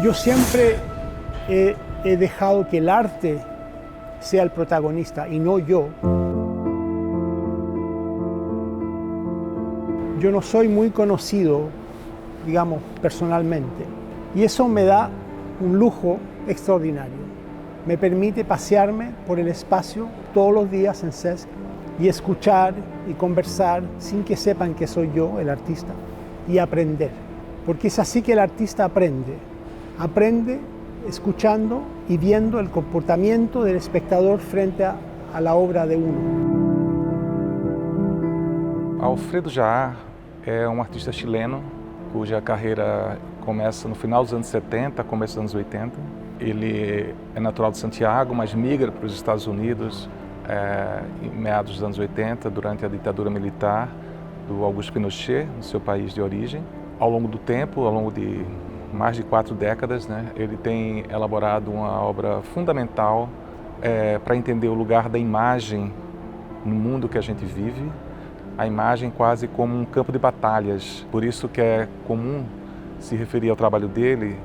Yo siempre he dejado que el arte sea el protagonista y no yo. Yo no soy muy conocido, digamos, personalmente, y eso me da un lujo extraordinario. Me permite pasearme por el espacio todos los días en Cesc y escuchar y conversar sin que sepan que soy yo, el artista, y aprender. Porque es así que el artista aprende. Aprende escuchando y viendo el comportamiento del espectador frente a la obra de uno. Alfredo Jaar é artista chileno cuja carreira começa no final dos anos 70, começo dos anos 80. Ele é natural de Santiago, mas migra para os Estados Unidos em meados dos anos 80, durante a ditadura militar do Augusto Pinochet, no seu país de origem. Ao longo do tempo, ao longo de mais de 4 décadas, ele tem elaborado uma obra fundamental para entender o lugar da imagem no mundo que a gente vive, a imagem quase como um campo de batalhas. Por isso que é comum se referir ao trabalho dele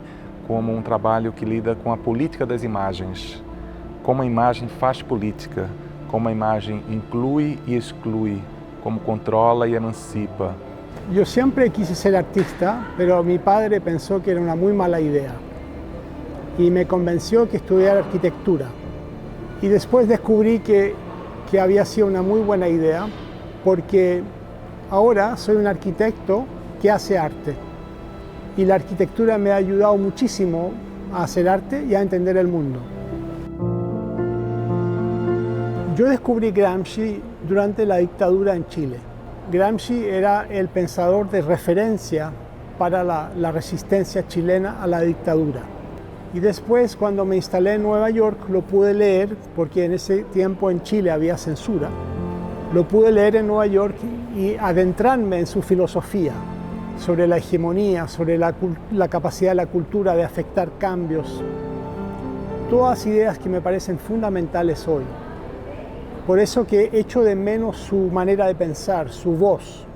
como um trabalho que lida com a política das imagens, como a imagem faz política, como a imagem inclui e exclui, como controla e emancipa. Yo siempre quise ser artista, pero mi padre pensó que era una muy mala idea y me convenció que estudiara arquitectura. Y después descubrí que había sido una muy buena idea, porque ahora soy un arquitecto que hace arte. Y la arquitectura me ha ayudado muchísimo a hacer arte y a entender el mundo. Yo descubrí Gramsci durante la dictadura en Chile. Gramsci era el pensador de referencia para la resistencia chilena a la dictadura. Y después, cuando me instalé en Nueva York, lo pude leer, porque en ese tiempo en Chile había censura. Lo pude leer en Nueva York y adentrarme en su filosofía sobre la hegemonía, sobre la capacidad de la cultura de afectar cambios. Todas ideas que me parecen fundamentales hoy. Por eso que echo de menos su manera de pensar, su voz.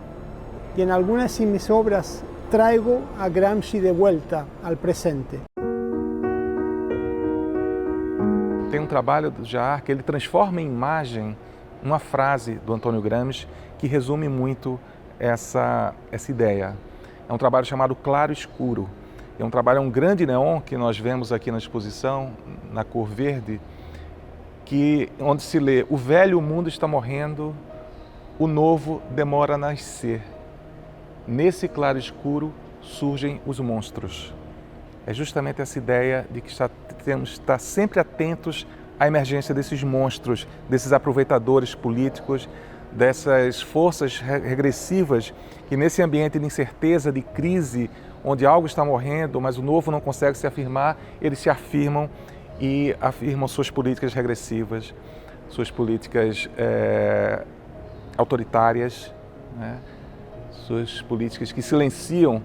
Y en algunas de mis obras traigo a Gramsci de vuelta al presente. Tem trabalho do Jaar que ele transforma em imagem uma frase do Antônio Gramsci que resume muito essa ideia. É um trabalho chamado Claro Escuro. É um grande neon que nós vemos aqui na exposição, na cor verde, onde se lê: o velho mundo está morrendo, o novo demora a nascer. Nesse claro escuro surgem os monstros. É justamente essa ideia de que temos que estar sempre atentos à emergência desses monstros, desses aproveitadores políticos, dessas forças regressivas que nesse ambiente de incerteza, de crise, onde algo está morrendo, mas o novo não consegue se afirmar, eles se afirmam e afirmam suas políticas regressivas, suas políticas autoritárias, suas políticas que silenciam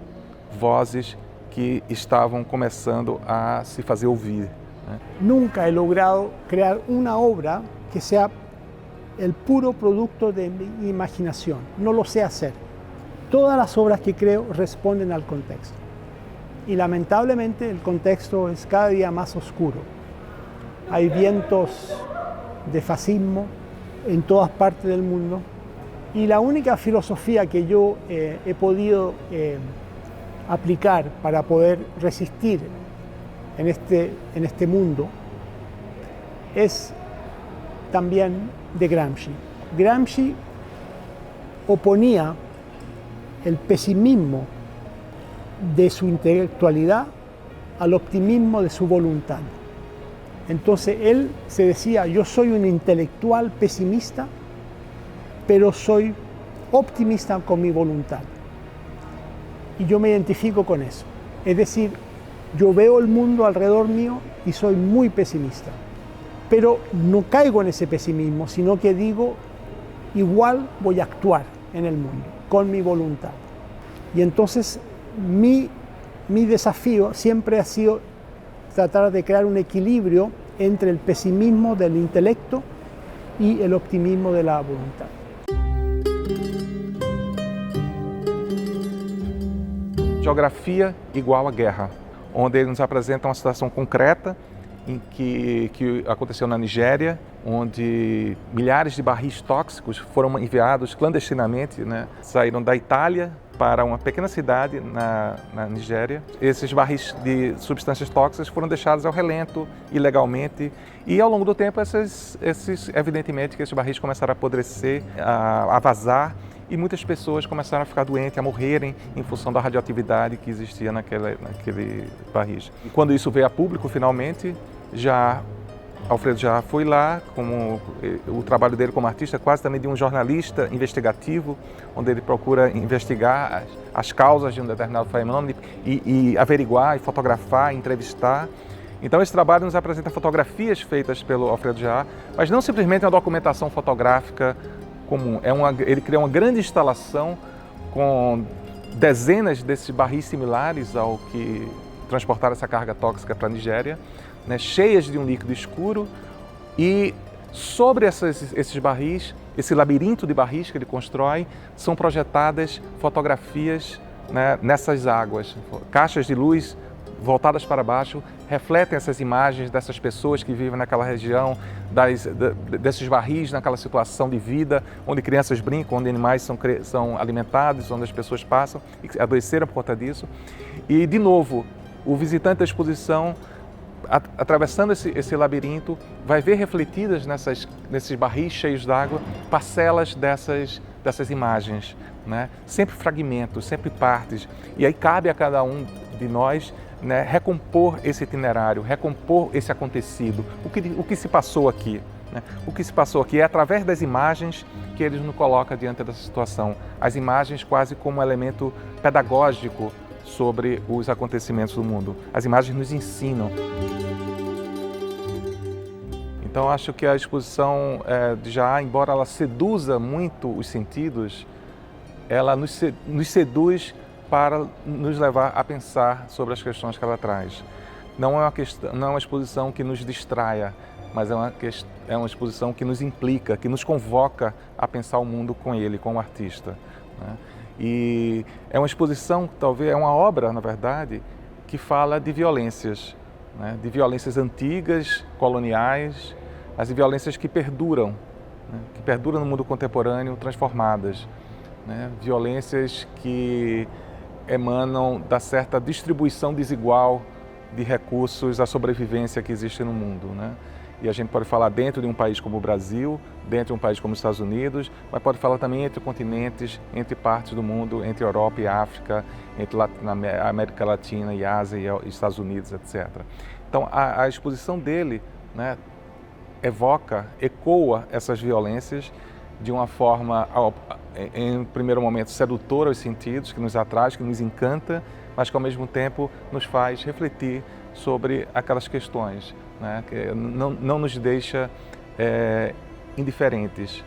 vozes que estavam começando a se fazer ouvir. Nunca he logrado crear una obra que sea el puro producto de mi imaginación. No lo sé hacer. Todas las obras que creo responden al contexto. Y lamentablemente el contexto es cada día más oscuro. Hay vientos de fascismo en todas partes del mundo y la única filosofía que yo he podido aplicar para poder resistir en este mundo es también de Gramsci. Gramsci oponía el pesimismo de su intelectualidad al optimismo de su voluntad. Entonces él se decía: yo soy un intelectual pesimista, pero soy optimista con mi voluntad. Y yo me identifico con eso. Es decir, yo veo el mundo alrededor mío y soy muy pesimista. Pero no caigo en ese pesimismo, sino que digo: igual voy a actuar en el mundo, con mi voluntad. Y entonces mi desafío siempre ha sido tratar de crear un equilibrio entre el pesimismo del intelecto y el optimismo de la voluntad. Geografia igual a guerra. onde ele nos apresenta uma situação concreta que aconteceu na Nigéria, onde milhares de barris tóxicos foram enviados clandestinamente, né? Saíram da Itália para uma pequena cidade na Nigéria. Esses barris de substâncias tóxicas foram deixados ao relento, ilegalmente, e ao longo do tempo, evidentemente, que esses barris começaram a apodrecer, a vazar, e muitas pessoas começaram a ficar doentes, a morrerem em função da radioatividade que existia naquele barris. E quando isso veio a público, finalmente, Alfredo Jarra foi lá, como o trabalho dele como artista, quase também de um jornalista investigativo, onde ele procura investigar as causas de um determinado fenômeno e averiguar, e fotografar, e entrevistar. Então esse trabalho nos apresenta fotografias feitas pelo Alfredo Jarra, mas não simplesmente uma documentação fotográfica comum. Ele criou uma grande instalação com dezenas desses barris similares ao que transportaram essa carga tóxica para a Nigéria, né, cheias de um líquido escuro, e sobre esses barris, esse labirinto de barris que ele constrói, são projetadas fotografias, né, nessas águas. Caixas de luz voltadas para baixo refletem essas imagens dessas pessoas que vivem naquela região, desses barris, naquela situação de vida, onde crianças brincam, onde animais são alimentados, onde as pessoas passam e adoeceram por conta disso. E, de novo, o visitante da exposição, atravessando esse labirinto, vai ver refletidas nesses barris cheios d'água parcelas dessas imagens, né? Sempre fragmentos, sempre partes. E aí cabe a cada um de nós, né, recompor esse itinerário, recompor esse acontecido, o que se passou aqui. Né? O que se passou aqui é através das imagens que ele nos coloca diante dessa situação. As imagens quase como um elemento pedagógico sobre os acontecimentos do mundo. As imagens nos ensinam. Então acho que a exposição de Jarra, embora ela seduza muito os sentidos, ela nos seduz para nos levar a pensar sobre as questões que ela traz. Não é uma exposição que nos distraia, mas é uma exposição que nos implica, que nos convoca a pensar o mundo com ele, com o artista. Né? E é uma exposição, talvez, é uma obra, na verdade, que fala de violências, né? De violências antigas, coloniais, as violências que perduram, né? Que perduram no mundo contemporâneo, transformadas, né? Violências que emanam da certa distribuição desigual de recursos à sobrevivência que existe no mundo, né? E a gente pode falar dentro de um país como o Brasil, dentro de um país como os Estados Unidos, mas pode falar também entre continentes, entre partes do mundo, entre Europa e África, entre América Latina e Ásia e Estados Unidos, etc. Então a exposição dele, né, ecoa essas violências de uma forma, em primeiro momento, sedutora aos sentidos, que nos atrai, que nos encanta, mas que ao mesmo tempo nos faz refletir sobre aquelas questões, né, que não nos deixa indiferentes.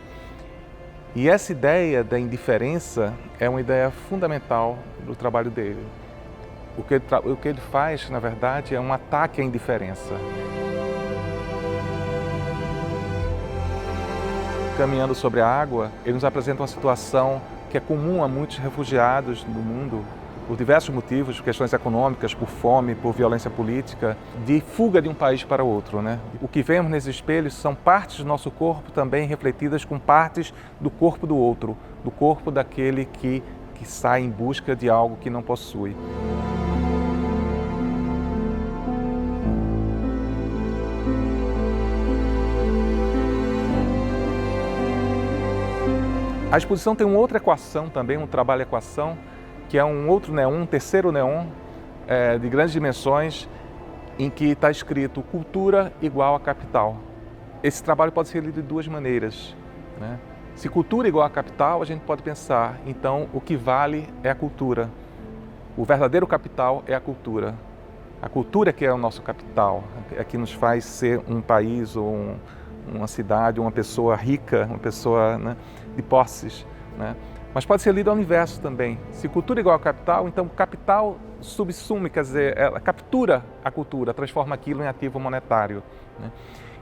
E essa ideia da indiferença é uma ideia fundamental do trabalho dele. O que ele faz, na verdade, é um ataque à indiferença. Caminhando sobre a água, ele nos apresenta uma situação que é comum a muitos refugiados no mundo, por diversos motivos, por questões econômicas, por fome, por violência política, de fuga de um país para outro, né? O que vemos nesses espelhos são partes do nosso corpo também refletidas com partes do corpo do outro, do corpo daquele que sai em busca de algo que não possui. A exposição tem uma outra equação também, um trabalho-equação, que é um outro neon, um terceiro neon, de grandes dimensões, em que está escrito cultura igual a capital. Esse trabalho pode ser lido de duas maneiras, né? Se cultura igual a capital, a gente pode pensar, então o que vale é a cultura. O verdadeiro capital é a cultura. A cultura que é o nosso capital, é que nos faz ser um país ou uma cidade, uma pessoa rica, uma pessoa, né, de posses, né? Mas pode ser lido ao inverso também. Se cultura é igual a capital, então capital subsume, quer dizer, ela captura a cultura, transforma aquilo em ativo monetário, né?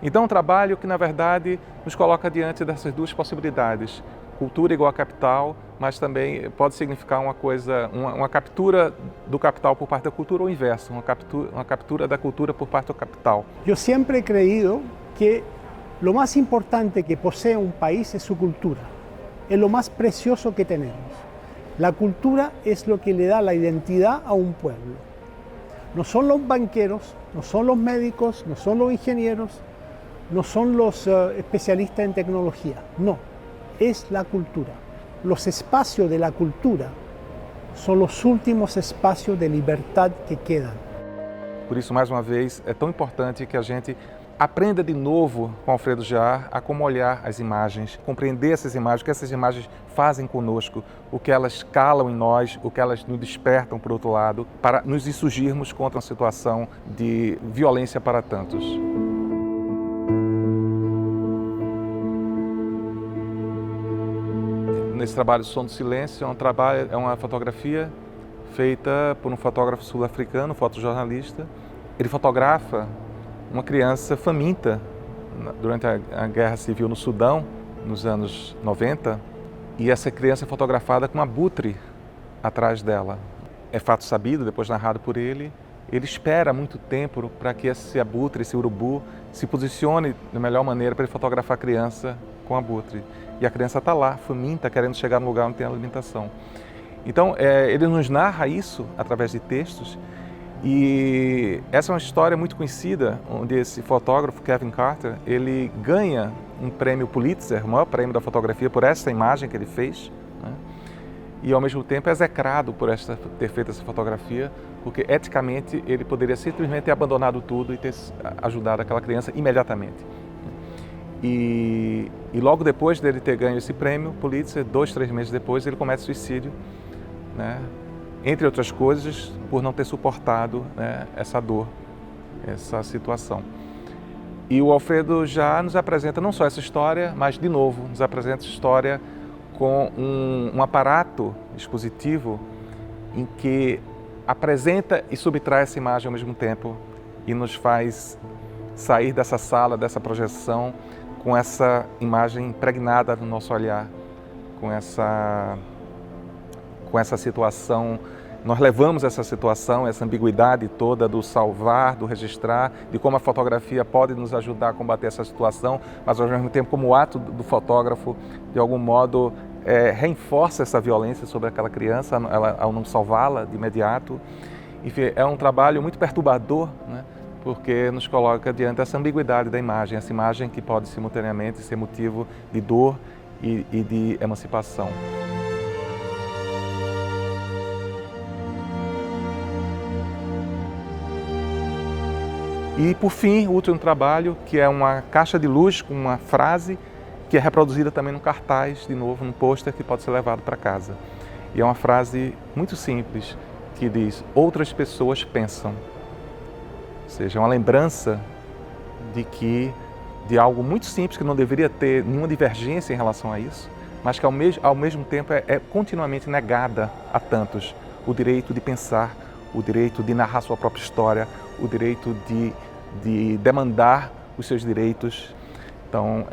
Então é um trabalho que, na verdade, nos coloca diante dessas duas possibilidades. Cultura igual a capital, mas também pode significar uma captura do capital por parte da cultura ou o inverso, uma captura da cultura por parte do capital. Eu sempre he creído que lo más importante que posee un país es su cultura. Es lo más precioso que tenemos. La cultura es lo que le da la identidad a un pueblo. No son los banqueros, no son los médicos, no son los ingenieros, no son los especialistas en tecnología, no, es la cultura. Los espacios de la cultura son los últimos espacios de libertad que quedan. Por isso, mais uma vez, é tão importante que a gente aprenda de novo com Alfredo Jár a como olhar as imagens, compreender essas imagens, o que essas imagens fazem conosco, o que elas calam em nós, o que elas nos despertam, por outro lado, para nos insurgirmos contra uma situação de violência para tantos. Nesse trabalho Som do Silêncio é uma fotografia feita por um fotógrafo sul-africano, fotojornalista. Ele fotografa uma criança faminta durante a Guerra Civil no Sudão, nos anos 90, e essa criança é fotografada com um abutre atrás dela. É fato sabido, depois narrado por ele, ele espera muito tempo para que esse abutre, esse urubu, se posicione da melhor maneira para ele fotografar a criança com abutre. E a criança está lá, faminta, querendo chegar no lugar onde tem alimentação. Então, ele nos narra isso através de textos, e essa é uma história muito conhecida, onde esse fotógrafo, Kevin Carter, ele ganha um prêmio Pulitzer, o maior prêmio da fotografia, por essa imagem que ele fez, né? E ao mesmo tempo é execrado por ter feito essa fotografia, porque eticamente ele poderia simplesmente ter abandonado tudo e ter ajudado aquela criança imediatamente. E logo depois dele ter ganho esse prêmio Pulitzer, 2, 3 meses depois, ele comete suicídio, né? Entre outras coisas, por não ter suportado, né, essa dor, essa situação. E o Alfredo já nos apresenta não só essa história, mas, de novo, nos apresenta essa história com um aparato expositivo em que apresenta e subtrai essa imagem ao mesmo tempo e nos faz sair dessa sala, dessa projeção, com essa imagem impregnada no nosso olhar, com essa situação. Nós levamos essa situação, essa ambiguidade toda do salvar, do registrar, de como a fotografia pode nos ajudar a combater essa situação, mas ao mesmo tempo como o ato do fotógrafo, de algum modo, reforça essa violência sobre aquela criança ao não salvá-la de imediato. Enfim, é um trabalho muito perturbador, né? Porque nos coloca diante dessa ambiguidade da imagem, essa imagem que pode simultaneamente ser motivo de dor e de emancipação. E, por fim, o último trabalho, que é uma caixa de luz com uma frase que é reproduzida também no cartaz, de novo, num pôster que pode ser levado para casa. E é uma frase muito simples, que diz: outras pessoas pensam. Ou seja, é uma lembrança de algo muito simples, que não deveria ter nenhuma divergência em relação a isso, mas que ao mesmo tempo é continuamente negada a tantos. O direito de pensar, o direito de narrar sua própria história, o direito de demandar os seus direitos. Então,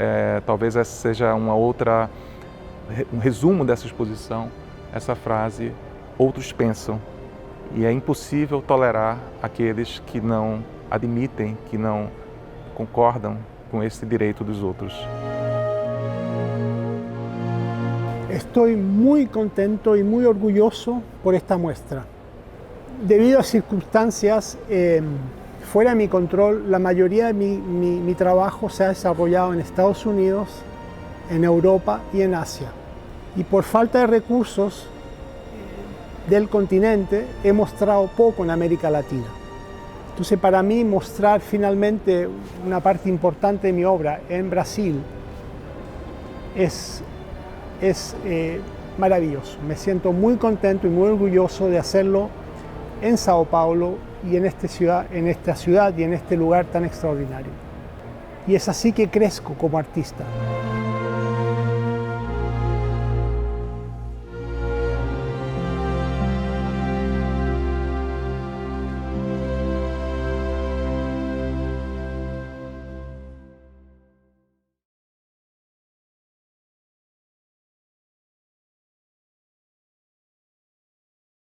talvez essa seja um resumo dessa exposição, essa frase: outros pensam. E é impossível tolerar aqueles que não admitem, que não concordam com esse direito dos outros. Estou muito contento e muito orgulhoso por esta muestra. Debido a circunstancias fuera de mi control, la mayoría de mi trabajo se ha desarrollado en Estados Unidos, en Europa y en Asia. Y por falta de recursos del continente, he mostrado poco en América Latina. Entonces, para mí, mostrar finalmente una parte importante de mi obra en Brasil es maravilloso. Me siento muy contento y muy orgulloso de hacerlo en Sao Paulo y en esta ciudad y en este lugar tan extraordinario. Y es así que crezco como artista.